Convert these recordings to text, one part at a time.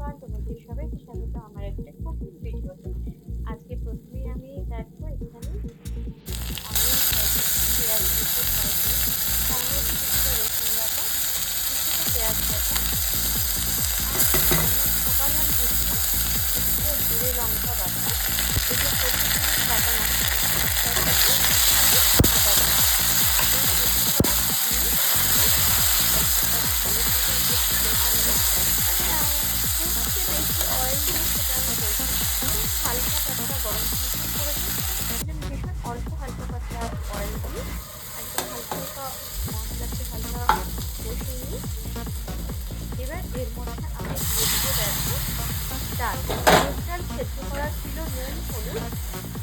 Everyone, তোমাদের সবাইকে স্বাগত আমার একটা কুকিং ভিডিওতে। আজকে প্রথমেই আমি দেখো এখানে আমি পেঁয়াজ দিতে পারবো, সামনে কিছুটা রসুন বাটা, কিছুটা পেঁয়াজ বাটা, আর সকাল আমি দিচ্ছিলাম কিছুটা জিরে লঙ্কা বাটা, এই যে প্রতিদিন বাটা মশলা, তার সাথে আমি আদা বাটা, এই উপকরণ দিয়ে আমি ভালোভাবে একটু কষাবো। খুব যে বেশি অয়েল দিয়ে সেটা আমি বলছি না, হালকা পাতলা গরম মশলা করেছি, একদম ভীষণ অল্প হালকা পাতলা অয়েল দিয়ে একদম হালকা হালকা মশলাকে হালকা কষিয়ে নিই। এবার এর মধ্যে আমি দিয়ে দিতে দেখো ডাল, মুগ ডাল সেদ্ধ করা ছিল, নুন হলুদ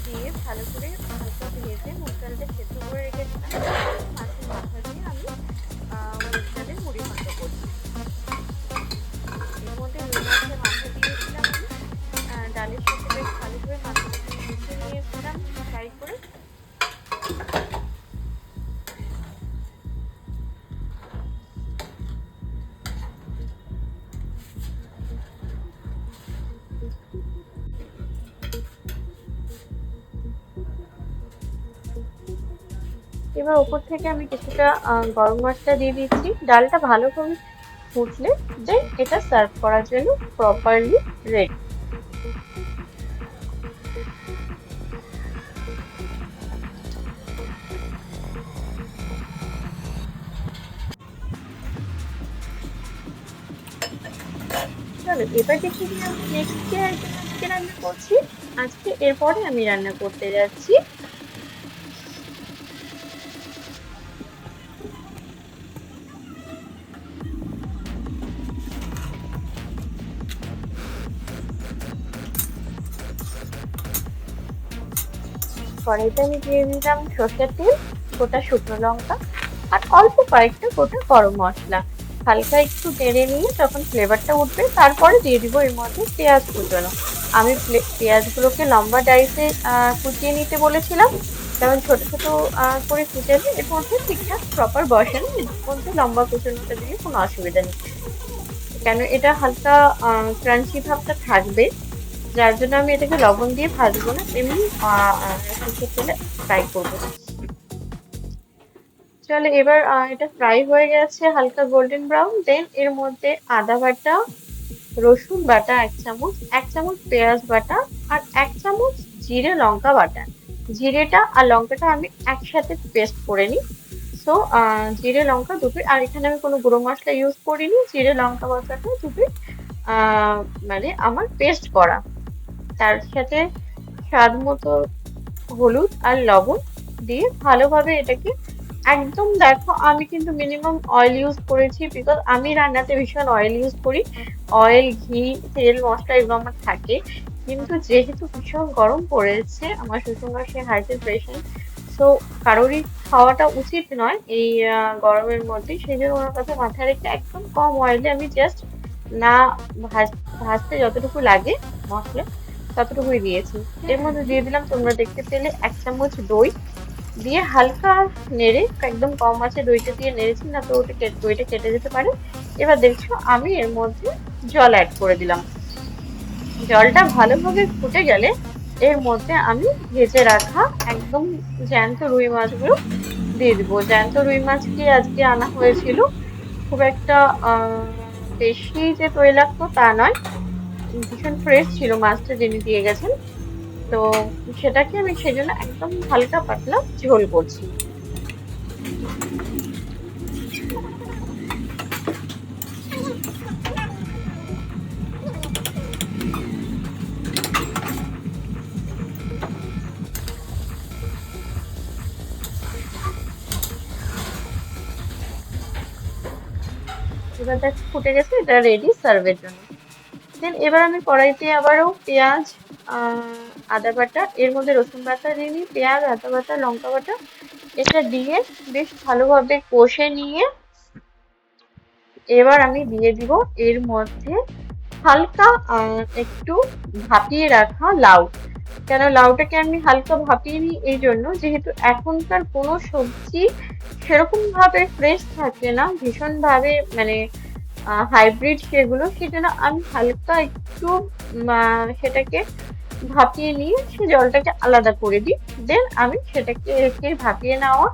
দিয়ে ভালো করে হালকা ভেজে মুগ ডালটা সেদ্ধ করে রেখেছিলাম। মাছের মাথা দিয়ে আমি মুগ ডালের মুড়ি ঘন্ট করছি। এর মধ্যে রুই মাছের মাথা দিয়েছিলাম আমি, ডালের সাথে বেশ ভালো করে মাথাটাকে মিশিয়ে নিয়েছিলাম ফ্রাই করে। এবার ওপর থেকে আমি কিছুটা গরম মশলা দিয়ে দিচ্ছি। ডালটা ভালো করে ফুটলে দেন এটা সার্ভ করার জন্য প্রপারলি রেডি। চলো এবার দেখে নিই আমি নেক্সট যে আজকে রান্না করছি। আজকে এরপরে আমি রান্না করতে যাচ্ছি কড়াইতে আমি দিয়ে দিলাম সর্ষের তেল, গোটা শুকনো লঙ্কা আর অল্প কয়েকটা গোটা গরম মশলা। হালকা একটু নেড়ে নিয়ে যখন ফ্লেভারটা উঠবে তারপরে দিয়ে দিব এর মধ্যে পেঁয়াজ কুচানো। আমি পেঁয়াজগুলোকে লম্বা ডাইসে কুচিয়ে নিতে বলেছিলাম, যেমন ছোট ছোট করে কুচালে এর মধ্যে ঠিকঠাক প্রপার বসানো, এর মধ্যে লম্বা কুচানোটা দিলে কোনো অসুবিধা নেই, কেন এটা হালকা ক্রাঞ্চি ভাবটা থাকবে, যার জন্য আমি এটাকে লবণ দিয়ে ভাজবো না, এমনি সরষের তেলে ফ্রাই করবো। চলো এবার এটা ফ্রাই হয়ে গেছে হালকা গোল্ডেন ব্রাউন। দেন এর মধ্যে আদা বাটা, রসুন বাটা 1 চামচ, 1 চামচ পেঁয়াজ বাটা আর 1 চামচ জিরে লঙ্কা বাটা। জিরেটা আর লঙ্কাটা আমি একসাথে পেস্ট করে নিই। সো জিরে লঙ্কা দুটোই, আর এখানে আমি কোনো গুঁড়ো মশলা ইউজ করিনি, জিরে লঙ্কা বাটাটা দুটোই মানে আমার পেস্ট করা। তার সাথে স্বাদ মতো হলুদ আর লবণ দিয়ে ভালোভাবে এটাকে একদম, দেখো আমি কিন্তু মিনিমাম অয়েল ইউজ করেছি, বিকজ আমি রান্নাতে ভীষণ অয়েল ইউজ করি। অয়েল, ঘি, তেল, মশলা এগুলো আমার থাকে, কিন্তু যেহেতু ভীষণ গরম পড়েছে, আমার শ্বশুরমশাই হার্টের পেশেন্ট, সো কারোরই খাওয়াটা উচিত নয় এই গরমের মধ্যে, সেই জন্য ওনার কথা মাথায় রেখে একদম কম অয়েলে আমি জাস্ট না ভাজতে যতটুকু লাগে মশলা ততটুকুই দিয়েছি। এর মধ্যে দিয়ে দিলাম, তোমরা দেখতে পেলে, 1 চামচ দই দিয়ে হালকা নেড়ে, একদম কম আছে দইটা দিয়ে নেড়েছি, না তো ওটা দইটা কেটে যেতে পারে। এবার দেখছো আমি এর মধ্যে জল অ্যাড করে দিলাম। জলটা ভালোভাবে ফুটে গেলে এর মধ্যে আমি ভেজে রাখা একদম জ্যান্ত রুই মাছগুলো দিয়ে দিব। জ্যান্ত রুই মাছটি আজকে আনা হয়েছিল, খুব একটা বেশি যে তৈলাক্ত তা নয়, ভীষণ ফ্রেশ ছিল মাছটা যিনি দিয়ে গেছেন। তো সেটাকে আমি সেজন্য একদম হালকা পাতলা ঝোল করছি। এবার দেখ ফুটে গেছে, এটা রেডি সার্ভের জন্য। দেন এবার আমি কড়াইতে আবারও পেঁয়াজ, আদা বাটা, এর মধ্যে রসুন বাটা দিয়ে নিই, পেঁয়াজ, আদা বাটা, লঙ্কা বাটা এটা দিয়ে বেশ ভালোভাবে কষে নিয়ে এবার আমি দিয়ে দিব এর মধ্যে হালকা একটু ভাপিয়ে রাখা লাউ। কেন লাউটাকে আমি হালকা ভাপিয়ে নিই এই জন্য, যেহেতু এখনকার কোনো সবজি সেরকম ভাবে ফ্রেশ থাকে না, ভীষণ ভাবে মানে হাইব্রিড সেগুলো, সেজন্য আমি হালকা একটু সেটাকে ভাপিয়ে নিয়ে সে জলটাকে আলাদা করে দিই। দেন আমি সেটাকে রেখে ভাপিয়ে নেওয়া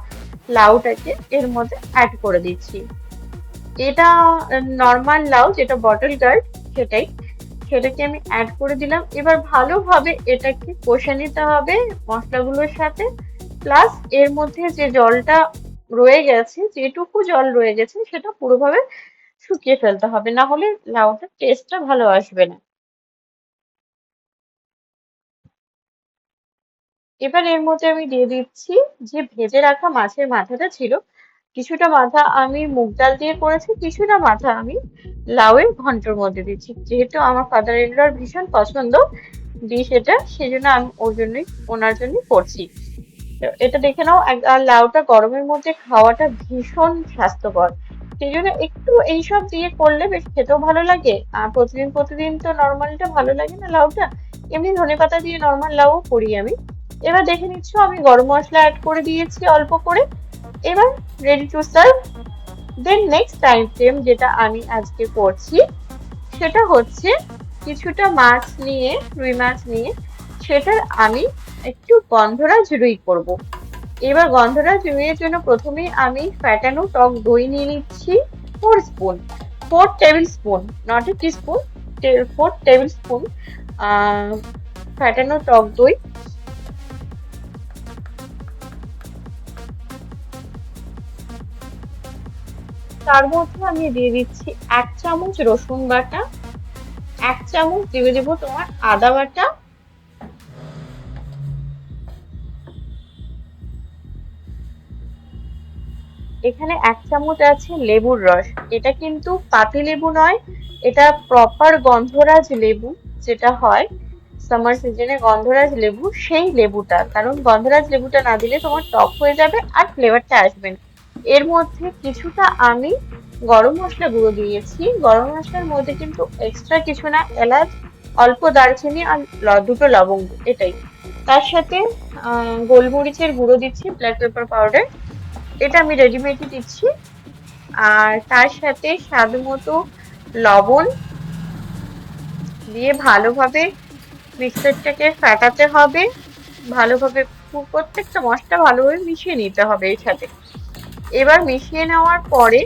লাউটাকে এর মধ্যে অ্যাড করে দিচ্ছি। এটা নর্মাল লাউ যেটা বটল গার্ড, সেটাই, সেটাকে আমি অ্যাড করে দিলাম। এবার ভালোভাবে এটাকে কষে নিতে হবে মশলাগুলোর সাথে। প্লাস এর মধ্যে যে জলটা রয়ে গেছে, যেটুকু জল রয়ে গেছে সেটা পুরোভাবে শুকিয়ে ফেলতে হবে, না হলে লাউটার টেস্টটা ভালো আসবে না। এবার এর মধ্যে আমি দিয়ে দিচ্ছি যে ভেজে রাখা মাছের মাথাটা ছিল। কিছুটা মাথা আমি মুগ ডাল দিয়ে করেছি, কিছুটা মাথা আমি লাউয়ের ঘন্টর মধ্যে দিচ্ছি। যেহেতু আমার ফাদার ইন লর ভীষণ পছন্দ ডিশ এটা, সেই জন্য আমি ওনার জন্যই করছি। এটা দেখে নাও, আর লাউটা গরমের মধ্যে খাওয়াটা ভীষণ স্বাস্থ্যকর। সেই জন্য একটু এইসব দিয়ে করলে বেশ খেতেও ভালো লাগে। আর প্রতিদিন প্রতিদিন তো নর্মালটা ভালো লাগে না লাউটা, এমনি ধনেপাতা দিয়ে নর্মাল লাউও করি আমি। এবার দেখে নিচ্ছ আমি গরম মশলা অ্যাড করে দিয়েছি অল্প করে। এবার ready to serve. Then next time frame যেটা আমি আজকে করছি সেটা হচ্ছে কিছুটা মাছ নিয়ে, রুই মাছ নিয়ে, সেটার আমি একটু গন্ধরাজ রুই করব। এবার গন্ধরাজ রুইয়ের জন্য প্রথমেই আমি ফ্যাটানো টক দই নিয়ে নিচ্ছি 4 spoon, 4 table spoon, not a teaspoon, 4 table spoon ফ্যাটানো টক দই। তার মধ্যে আমি দিয়ে দিচ্ছি 1 চামচ রসুন বাটা, 1 চামচ দিয়ে দেবো তোমার আদা বাটা, এখানে 1 চামচ আছে লেবুর রস। এটা কিন্তু পাতি লেবু নয়, এটা প্রপার গন্ধরাজ লেবু, যেটা হয় সামার সিজনে গন্ধরাজ লেবু, সেই লেবুটা। কারণ গন্ধরাজ লেবুটা না দিলে তোমার টক হয়ে যাবে আর ফ্লেভারটা আসবে না। এর মধ্যে কিছুটা আমি গরম মশলা গুঁড়ো দিয়েছি। গরম মশলার মধ্যে কিন্তু এক্সট্রা কিছু না, এলাচ, অল্প দারচিনি আর দুটো লবঙ্গ, এটাই। তার সাথে গোলমরিচের গুঁড়ো দিচ্ছি, ব্ল্যাক পেপার পাউডার, এটা আমি রেডিমেডই দিচ্ছি। আর তার সাথে স্বাদ মতো লবণ দিয়ে ভালোভাবে মিক্সচারটাকে ফেটাতে হবে। ভালোভাবে প্রত্যেকটা মশলা ভালোভাবে মিশিয়ে নিতে হবে এর সাথে। এবার মিশিয়ে নেওয়ার পরে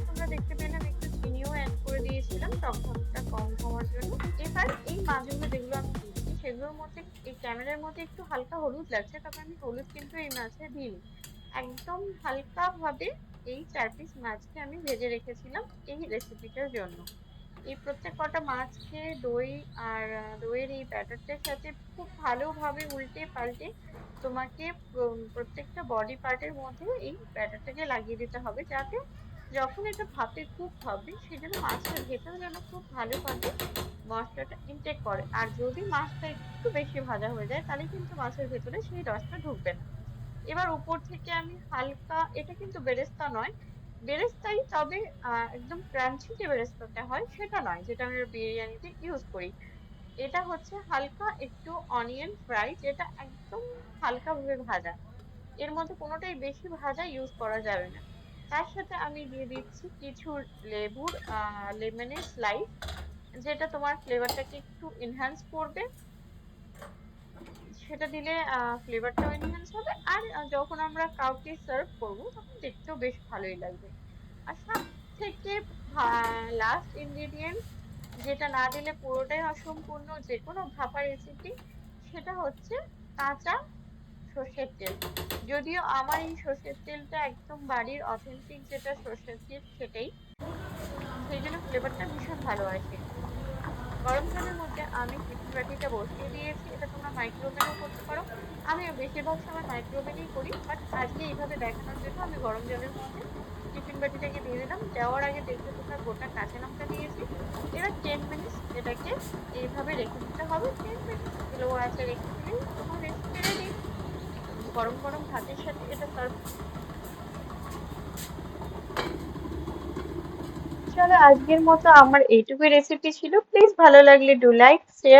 তোমরা দেখতে পেলাম একটু চিনিও অ্যাড করে দিয়েছিলাম টক ঝালটা কম হওয়ার জন্য। এবার এই মাছগুলো যেগুলো আমি দিচ্ছি সেগুলোর মধ্যে, এই ক্যামেরার মধ্যে একটু হালকা হলুদ লাগছে, তবে আমি হলুদ কিন্তু এই মাছে দিইনি। একদম হালকা ভাবে এই 4 পিস মাছকে আমি ভেজে রেখেছিলাম এই রেসিপিটার জন্য। এই প্রত্যেক কটা মাছকে দই আর দইয়ের এই ব্যাটারটার সাথে খুব ভালোভাবে উল্টে পাল্টে তোমাকে প্রত্যেকটা বডি পার্টের মধ্যে এই ব্যাটারটাকে লাগিয়ে দিতে হবে, যাতে যখন এটা ভাপে কুক হবে সেজন্য মাছটার ভেতরে যেন খুব ভালোভাবে মশলাটা ইনটেক করে। আর যদি মাছটা একটু বেশি ভাজা হয়ে যায় তাহলে কিন্তু মাছের ভেতরে সেই রসটা ঢুকবে না। এবার উপর থেকে আমি হালকা, এটা কিন্তু বেরেস্তা নয়, বেরেস্তাই, তবে একদম ক্রাঞ্চি যে বেরেস্তাটা হয় সেটা নয়, যেটা আমরা বিরিয়ানিতে ইউজ করি। এটা হচ্ছে হালকা একটু অনিয়ন ফ্রাই, যেটা একদম হালকা ভাবে ভাজা, এর মধ্যে কোনোটাই বেশি ভাজা ইউজ করা যাবে না। তার সাথে আমি দিয়ে দিচ্ছি কিছু লেবুর লেমনের স্লাইস, যেটা তোমার ফ্লেভারটাকে একটু এনহ্যান্স করবে। সেটা দিলে ফ্লেভারটাও এনহ্যান্স হবে, আর যখন আমরা কাউকে সার্ভ করব তখন দেখতেও বেশ ভালোই লাগবে। আর সব থেকে লাস্ট ইনগ্রেডিয়েন্ট, যেটা না দিলে পুরোটাই অসম্পূর্ণ যে কোনো ভাপা রেসিপি, সেটা হচ্ছে কাঁচা সর্ষের তেল। যদিও আমার এই সর্ষের তেলটা একদম বাড়ির অথেন্টিক যেটা সর্ষের তেল সেটাই, সেই জন্য ফ্লেভারটা ভীষণ ভালো আসে। গরম জলের মধ্যে আমি টিফিন বাটিটা বসিয়ে দিয়েছি, এটা তোমরা মাইক্রোওভেনেও করতে পারো। আমি বেশিরভাগ সময় মাইক্রোওভেনেই করি, বাট আজকে এইভাবে দেখানোর জন্য আমি গরম জলের মধ্যে টিফিন বাটিটাকে দিয়ে দিলাম। দেওয়ার আগে দেখবে তোমরা গোটা কাঁচা লঙ্কা দিয়েছি। এবার 10 মিনিটস এটাকে এইভাবে রেখে দিতে হবে। 10 মিনিটস স্লো আছে রেখে দিলেই তোমার রেসিপি রেডি। গরম গরম ভাতের সাথে এটা সার্ভ। চলো আজকের মতো আমার এইটুকুই রেসিপি ছিল। প্লিজ ভালো লাগলে ডু লাইক শেয়ার